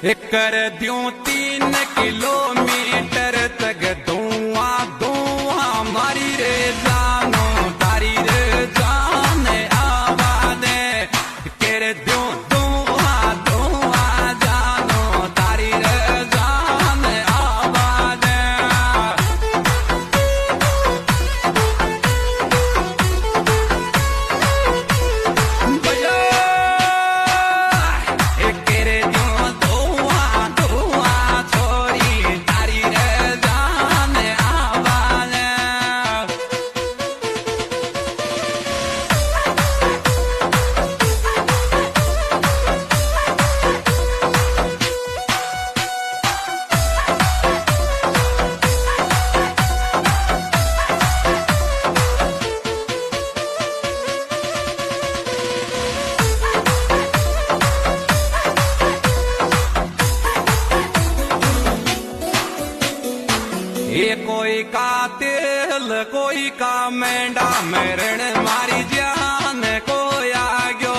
कर दूं 3 किलोमीटर तक धुआं धुआं मारी रे जानो तारी रे जाने आवाज़े कर दूं धुआं धुआं जानो तारी रे जाने आवाज़े भैया कर दूं धुआं धुआं छोरी तारी रे जाने आवाज़े ये कोई का तेल कोई का मेंढा मरण मारी जान को आ गयो